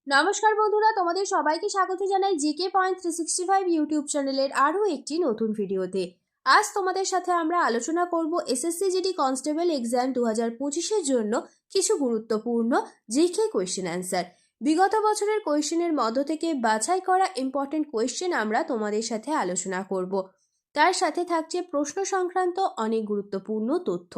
নমস্কার বন্ধুরা, তোমাদের সবাইকে স্বাগত জানাই জিকে পয়েন্ট 365 ইউটিউব চ্যানেলের আরও একটি নতুন ভিডিওতে। আজ তোমাদের সাথে আমরা আলোচনা করব এসএসসি জিডি কনস্টেবল এক্সাম 2025-এর জন্য কিছু গুরুত্বপূর্ণ জিকে কোয়েশ্চেন অ্যান্সার। বিগত বছরের কোয়েশ্চেনের মধ্য থেকে বাছাই করা ইম্পর্টেন্ট কোয়েশ্চেন আমরা তোমাদের সাথে আলোচনা করব। তার সাথে থাকছে প্রশ্ন সংক্রান্ত অনেক গুরুত্বপূর্ণ তথ্য।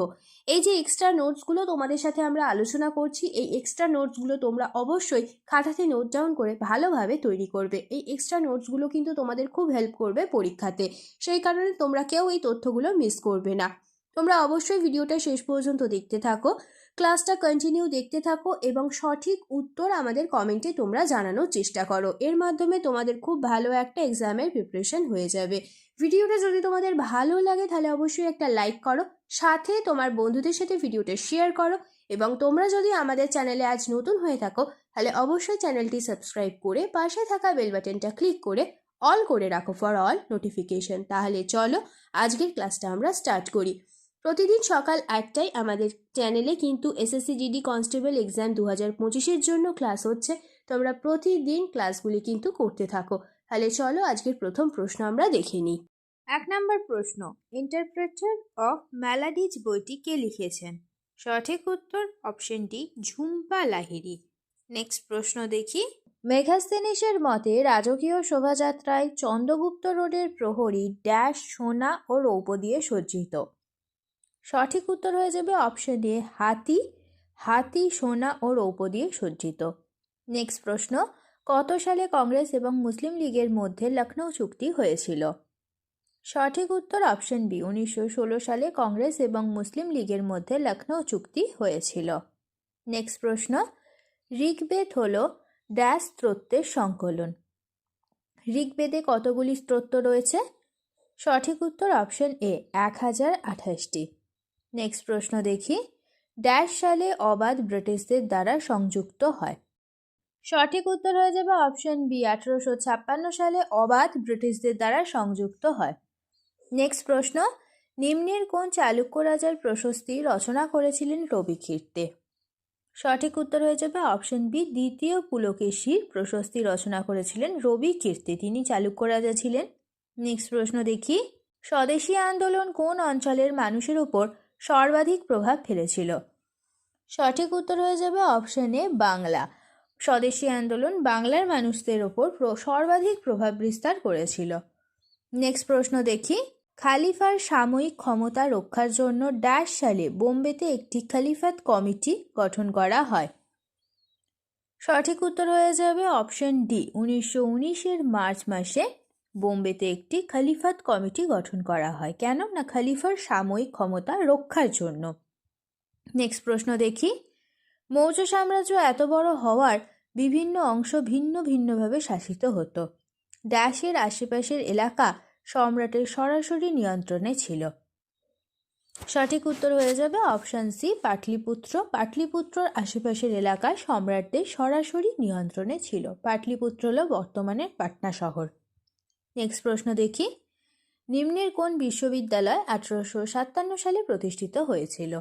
এই যে এক্সট্রা নোটসগুলো তোমাদের সাথে আমরা আলোচনা করছি, এই এক্সট্রা নোটসগুলো তোমরা অবশ্যই খাতাতে নোট ডাউন করে ভালোভাবে তৈরি করবে। এই এক্সট্রা নোটসগুলো কিন্তু তোমাদের খুব হেল্প করবে পরীক্ষাতে, সেই কারণে তোমরা কেউ এই তথ্যগুলো মিস করবে না। তোমরা অবশ্যই ভিডিওটা শেষ পর্যন্ত দেখতে থাকো, ক্লাসটা কন্টিনিউ দেখতে থাকো এবং সঠিক উত্তর আমাদের কমেন্টে তোমরা জানানোর চেষ্টা করো। এর মাধ্যমে তোমাদের খুব ভালো একটা এক্সামের প্রিপারেশন হয়ে যাবে। ভিডিওটা যদি তোমাদের ভালো লাগে তাহলে অবশ্যই একটা লাইক করো, সাথে তোমার বন্ধুদের সাথে ভিডিওটা শেয়ার করো এবং তোমরা যদি আমাদের চ্যানেলে আজ নতুন হয়ে থাকো তাহলে অবশ্যই চ্যানেলটি সাবস্ক্রাইব করে পাশে থাকা বেল বাটনটা ক্লিক করে অল করে রাখো ফর অল নোটিফিকেশন। তাহলে চলো আজকের ক্লাসটা আমরা স্টার্ট করি। প্রতিদিন সকাল 8টায় আমাদের চ্যানেলে কিন্তু এসএসসি জিডি কনস্টেবল এক্সাম 2025-এর জন্য ক্লাস হচ্ছে। তোমরা প্রতিদিন ক্লাসগুলি কিন্তু করতে থাকো। তাহলে চলো আজকের প্রথম প্রশ্ন আমরা দেখে নিই। 1 নম্বর প্রশ্ন, ইন্টারপ্রেটার অফ মেলাডিজ বইটি কে লিখেছেন? সঠিক উত্তর option D, Jhumpa Lahiri. Next প্রশ্ন দেখি। মেঘাস্তিনিসের মতে রাজকীয় শোভাযাত্রায় চন্দ্রগুপ্ত রোডের প্রহরী ড্যাশ সোনা ও রৌপ্য দিয়ে সজ্জিত। সঠিক উত্তর হয়ে যাবে অপশন এ, হাতি। হাতি সোনা ও রৌপ্য দিয়ে সজ্জিত। নেক্সট প্রশ্ন, কত সালে কংগ্রেস এবং মুসলিম লীগের মধ্যে লখনৌ চুক্তি হয়েছিল? সঠিক উত্তর অপশন বি, 1916 সালে কংগ্রেস এবং মুসলিম লীগের মধ্যে লখনৌ চুক্তি হয়েছিল। নেক্সট প্রশ্ন, ঋগ্বেদ হল ড্যাশ স্তোত্রের সংকলন। ঋগ্বেদে কতগুলি স্তোত্র রয়েছে? সঠিক উত্তর অপশন এ, 1028টি। নেক্সট প্রশ্ন দেখি। ড্যাশ সালে অবাধ ব্রিটিশদের দ্বারা সংযুক্ত হয়। সঠিক উত্তর হয়ে যাবে অপশন বি, 1856 সালে অবাধ ব্রিটিশদের দ্বারা সংযুক্ত হয়। নেক্সট প্রশ্ন, নিম্নের কোন চালুক্য রাজার প্রশস্তি রচনা করেছিলেন রবিকীর্তি? সঠিক উত্তর হয়ে যাবে অপশন বি, দ্বিতীয় পুলকেশীর প্রশস্তি রচনা করেছিলেন রবিকীর্তি, তিনি চালুক্য রাজা ছিলেন। নেক্সট প্রশ্ন দেখি। স্বদেশী আন্দোলন কোন অঞ্চলের মানুষের উপর সর্বাধিক প্রভাব ফেলেছিল? সঠিক উত্তর হয়ে যাবে অপশন এ, বাংলা। স্বদেশী আন্দোলন বাংলার মানুষদের ওপর সর্বাধিক প্রভাব বিস্তার করেছিল। নেক্সট প্রশ্ন দেখি। খালিফার সাময়িক ক্ষমতা রক্ষার জন্য ড্যাশ সালে বোম্বেতে একটি খালিফাত কমিটি গঠন করা হয়। সঠিক উত্তর হয়ে যাবে অপশন ডি, 1919-এর মার্চ মাসে বোম্বেতে একটি খালিফাত কমিটি গঠন করা হয়। কেন না, খালিফার সাময়িক ক্ষমতা রক্ষার জন্য। নেক্সট প্রশ্ন দেখি। মৌর্য সাম্রাজ্য এত বড় হওয়ার বিভিন্ন অংশ ভিন্ন ভিন্নভাবে শাসিত হতো। ড্যাশের আশেপাশের এলাকা সম্রাটের সরাসরি নিয়ন্ত্রণে ছিল। সঠিক উত্তর হয়ে যাবে অপশন সি, পাটলিপুত্র। পাটলিপুত্রর আশেপাশের এলাকা সম্রাটদের সরাসরি নিয়ন্ত্রণে ছিল। পাটলিপুত্র হল বর্তমানের পাটনা শহর। নেক্সট প্রশ্ন দেখি। নিম্নের কোন বিশ্ববিদ্যালয় 1857 সালে প্রতিষ্ঠিত হয়েছিল?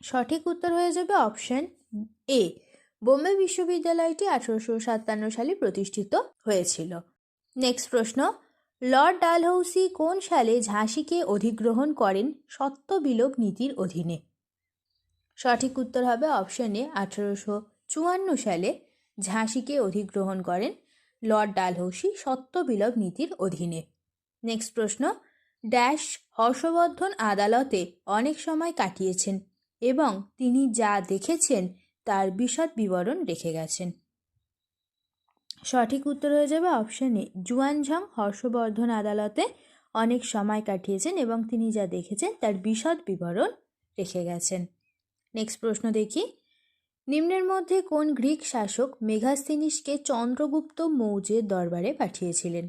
সঠিক উত্তর হয়ে যাবে অপশন এ, বোম্বে বিশ্ববিদ্যালয়টি 1857 সালে প্রতিষ্ঠিত হয়েছিল। নেক্সট প্রশ্ন, লর্ড ডালহৌসি কোন সালে ঝাঁসিকে অধিগ্রহণ করেন সত্ত্ববিলোপ নীতির অধীনে? সঠিক উত্তর হবে অপশন এ, 1854 সালে ঝাঁসিকে অধিগ্রহণ করেন লর্ড ডালহৌসি সত্ত্ববিলোপ নীতির অধীনে। নেক্সট প্রশ্ন, ড্যাশ হর্ষবর্ধন আদালতে অনেক সময় কাটিয়েছেন এবং তিনি যা দেখেছেন তার বিশদ বিবরণ রেখে গেছেন। সঠিক উত্তর হয়ে যাবে অপশন এ, জুয়ানঝাং হর্ষবর্ধন আদালতে অনেক সময় কাটিয়েছেন এবং তিনি যা দেখেছেন তার বিশদ বিবরণ রেখে গেছেন। নেক্সট প্রশ্ন দেখি। নিম্নের মধ্যে কোন গ্রিক শাসক মেঘাস্তিনিসকে চন্দ্রগুপ্ত মৌর্যের দরবারে পাঠিয়েছিলেন?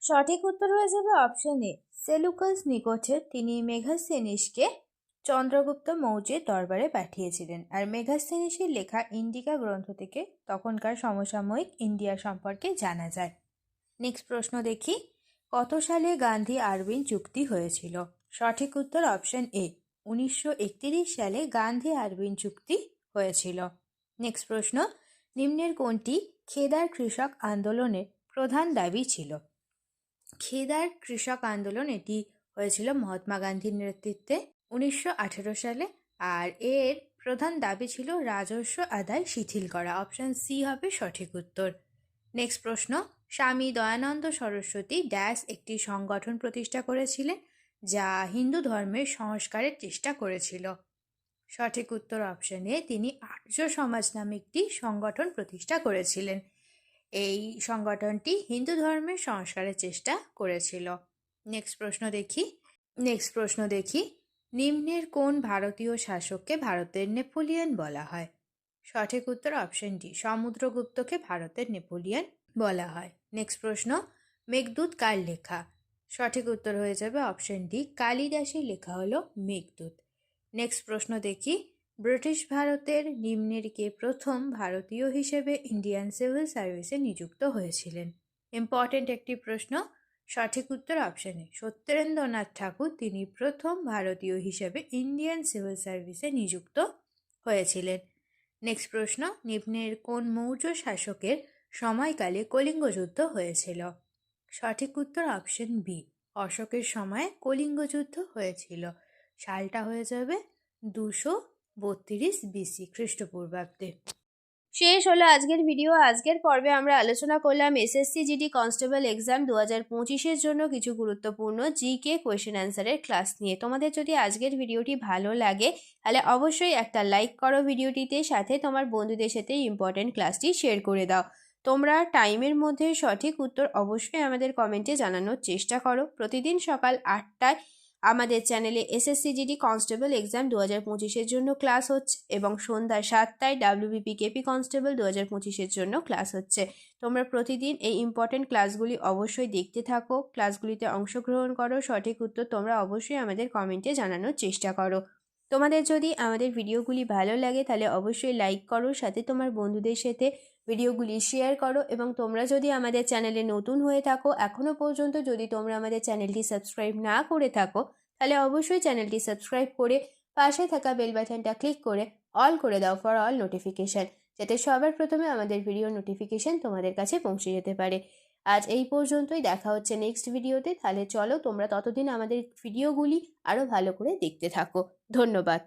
সঠিক উত্তর হয়ে যাবে অপশন এ, সেলুকাস নিকোটের, তিনি মেঘাস্তিনিসকে চন্দ্রগুপ্ত মৌর্যের দরবারে পাঠিয়েছিলেন। আর মেঘাস্তিনিসের লেখা ইন্ডিকা গ্রন্থ থেকে তখনকার সমসাময়িক ইন্ডিয়া সম্পর্কে জানা যায়। নেক্সট প্রশ্ন দেখি। কত সালে গান্ধী আরবিন চুক্তি হয়েছিল? সঠিক উত্তর অপশন এ, 1931 সালে গান্ধী আরবিন চুক্তি হয়েছিল। নেক্সট প্রশ্ন, নিম্নের কোনটি খেদার কৃষক আন্দোলনের প্রধান দাবি ছিল? খেদার কৃষক আন্দোলন এটি হয়েছিল মহাত্মা গান্ধীর নেতৃত্বে 1918 সালে। আর এর প্রধান দাবি ছিল রাজস্ব আদায় শিথিল করা। অপশন সি হবে সঠিক উত্তর। নেক্সট প্রশ্ন, স্বামী দয়ানন্দ সরস্বতী ড্যাশ একটি সংগঠন প্রতিষ্ঠা করেছিলেন যা হিন্দু ধর্মের সংস্কারের চেষ্টা করেছিল? সঠিক উত্তর অপশন এ, তিনি আর্য সমাজ নামে একটি সংগঠন প্রতিষ্ঠা করেছিলেন। এই সংগঠনটি হিন্দু ধর্মের সংস্কারের চেষ্টা করেছিল। নেক্সট প্রশ্ন দেখি, নিম্নের কোন ভারতীয় শাসককে ভারতের নেপোলিয়ন বলা হয়? সঠিক উত্তর অপশন ডি, সমুদ্রগুপ্তকে ভারতের নেপোলিয়ন বলা হয়। নেক্সট প্রশ্ন, মেঘদূত কার লেখা? সঠিক উত্তর হয়ে যাবে অপশন ডি, কালিদাসের লেখা হলো মেঘদূত। নেক্সট প্রশ্ন দেখি, ব্রিটিশ ভারতের নিম্নের কে প্রথম ভারতীয় হিসেবে ইন্ডিয়ান সিভিল সার্ভিসে নিযুক্ত হয়েছিলেন? ইম্পর্টেন্ট একটি প্রশ্ন। সঠিক উত্তর অপশন এ, সত্যেন্দ্রনাথ ঠাকুর, তিনি প্রথম ভারতীয় হিসেবে ইন্ডিয়ান সিভিল সার্ভিসে নিযুক্ত হয়েছিলেন। নেক্সট প্রশ্ন, নিম্নের কোন মৌর্য শাসকের সময়কালে কলিঙ্গ যুদ্ধ হয়েছিল? সঠিক উত্তর অপশন বি, অশোকের সময় কলিঙ্গ যুদ্ধ হয়েছিল। সালটা হয়ে যাবে 232 বিসি খ্রিস্টপূর্বাব্দে। শেষ হলো আজকের ভিডিও। আজকের পর্বে আমরা আলোচনা করলাম এসএসসি জিডি কনস্টেবল এক্সাম 2025-এর জন্য কিছু গুরুত্বপূর্ণ জিকে কোয়েশ্চেন অ্যান্সারের ক্লাস নিয়ে। তোমাদের যদি আজকের ভিডিওটি ভালো লাগে তাহলে অবশ্যই একটা লাইক করো ভিডিওটিতে, সাথে তোমার বন্ধুদের সাথে ইম্পর্টেন্ট ক্লাসটি শেয়ার করে দাও। তোমরা টাইমের মধ্যে সঠিক উত্তর অবশ্যই আমাদের কমেন্টে জানানোর চেষ্টা করো। প্রতিদিন সকাল 8টায় আমাদের চ্যানেলে এসএসসি জিডি কনস্টেবল এক্সাম 2025-এর জন্য ক্লাস হচ্ছে এবং সন্ধ্যা 7টায় ডাব্লিউবিপি কেপি কনস্টেবল 2025-এর জন্য ক্লাস হচ্ছে। তোমরা প্রতিদিন এই ইম্পর্টেন্ট ক্লাসগুলি অবশ্যই দেখতে থাকো, ক্লাসগুলিতে অংশগ্রহণ করো, সঠিক উত্তর তোমরা অবশ্যই আমাদের কমেন্টে জানানোর চেষ্টা করো। তোমাদের যদি আমাদের ভিডিওগুলি ভালো লাগে তাহলে অবশ্যই লাইক করো, সাথে তোমার বন্ধুদের সাথে ভিডিওগুলি শেয়ার করো। এবং তোমরা যদি আমাদের চ্যানেলে নতুন হয়ে থাকো, এখনও পর্যন্ত যদি তোমরা আমাদের চ্যানেলটি সাবস্ক্রাইব না করে থাকো, তাহলে অবশ্যই চ্যানেলটি সাবস্ক্রাইব করে পাশে থাকা বেল বাটনটা ক্লিক করে অল করে দাও ফর অল নোটিফিকেশান, যাতে সবার প্রথমে আমাদের ভিডিও নোটিফিকেশান তোমাদের কাছে পৌঁছে যেতে পারে। আজ এই পর্যন্তই, দেখা হচ্ছে নেক্সট ভিডিওতে। তাহলে চলো তোমরা ততদিন আমাদের ভিডিওগুলি আরও ভালো করে দেখতে থাকো। ধন্যবাদ।